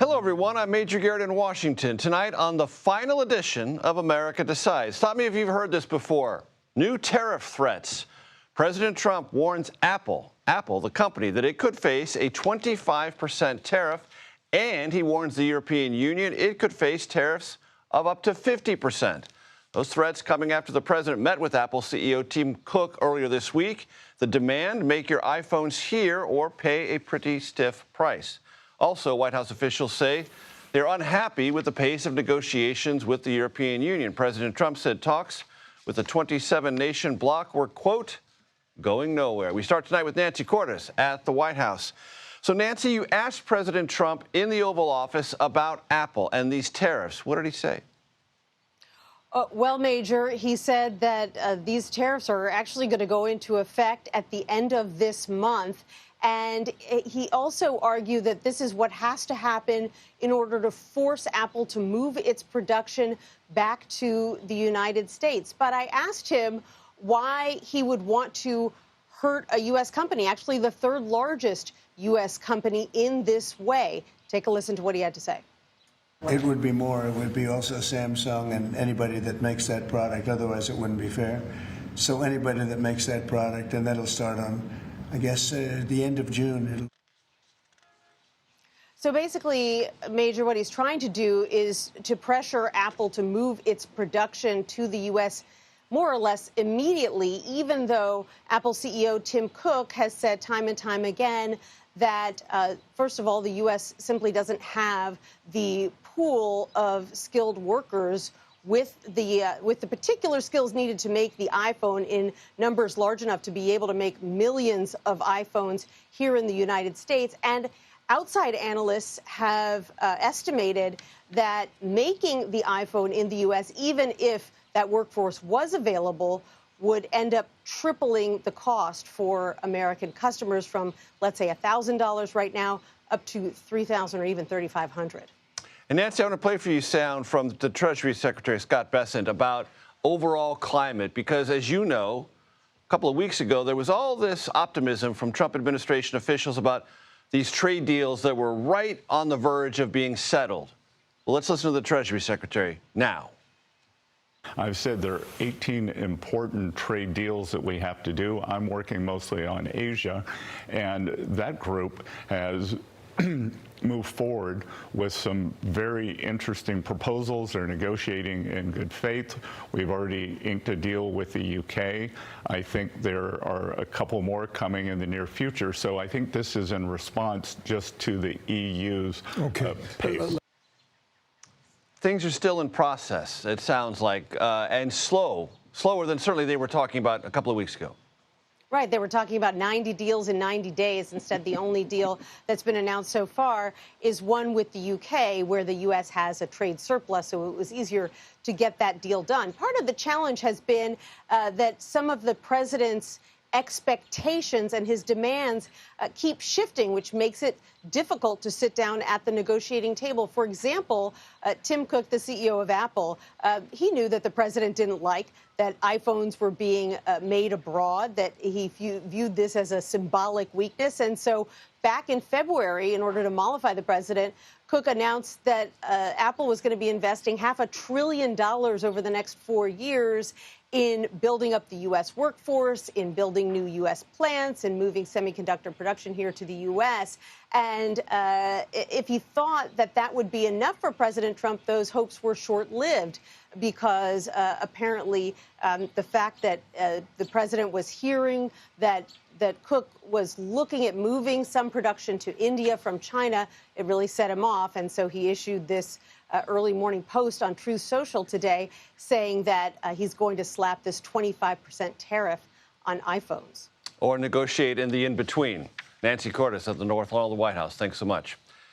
Hello, everyone. I'm Major Garrett in Washington. Tonight on the final edition of America Decides. Stop me if you've heard this before. New tariff threats. President Trump warns Apple, the company, that it could face a 25% tariff, and he warns the European Union it could face tariffs of up to 50%. Those threats coming after the president met with Apple CEO Tim Cook earlier this week. The demand, make your iPhones here or pay a pretty stiff price. Also, White House officials say they're unhappy with the pace of negotiations with the European Union. President Trump said talks with the 27-nation bloc were, quote, going nowhere. We start tonight with Nancy Cordes at the White House. So, Nancy, you asked President Trump in the Oval Office about Apple and these tariffs. What did he say? Well, Major, he said that these tariffs are actually going to go into effect at the end of this month. And he also argued that this is what has to happen in order to force Apple to move its production back to the United States. But I asked him why he would want to hurt a U.S. company, actually the third largest U.S. company, in this way. Take a listen to what he had to say. It would be more. It would be also Samsung and anybody that makes that product. Otherwise, it wouldn't be fair. So anybody that makes that product, and that'll start on, I guess, the end of June. So basically, Major, what he's trying to do is to pressure Apple to move its production to the U.S. more or less immediately, even though Apple CEO Tim Cook has said time and time again that, first of all, the U.S. simply doesn't have the pool of skilled workers with the particular skills needed to make the iPhone in numbers large enough to be able to make millions of iPhones here in the United States. And outside analysts have estimated that making the iPhone in the U.S., even if that workforce was available, would end up tripling the cost for American customers from, let's say, $1,000 right now up to $3,000 or even $3,500. And Nancy, I want to play for you sound from the Treasury Secretary, Scott Bessent, about overall climate, because as you know, a couple of weeks ago, there was all this optimism from Trump administration officials about these trade deals that were right on the verge of being settled. Well, let's listen to the Treasury Secretary now. I've said there are 18 important trade deals that we have to do. I'm working mostly on Asia, and that group has move forward with some very interesting proposals. They're negotiating in good faith. We've already inked a deal with the UK. I think there are a couple more coming in the near future. So I think this is in response just to the EU's pace. Things are still in process, it sounds like, and slower than certainly they were talking about a couple of weeks ago. Right. They were talking about 90 deals in 90 days. Instead, the only deal that's been announced so far is one with the UK, where the U.S. has a trade surplus, so it was easier to get that deal done. Part of the challenge has been that some of the president's expectations and his demands keep shifting, which makes it difficult to sit down at the negotiating table. For example, Tim Cook, the CEO of Apple, he knew that the president didn't like that iPhones were being made abroad, that he viewed this as a symbolic weakness. And so back in February, in order to mollify the president, Cook announced that Apple was going to be investing $500 billion over the next 4 years in building up the U.S. workforce, in building new U.S. plants, and moving semiconductor production here to the U.S. And if he thought that that would be enough for President Trump, those hopes were short-lived, because apparently the fact that the president was hearing that Cook was looking at moving some production to India from China, it really set him off. And so he issued this early morning post on Truth Social today saying that he's going to slap this 25% tariff on iPhones. Or negotiate in the in-between. Nancy Cordes at the North Lawn of the White House. Thanks so much.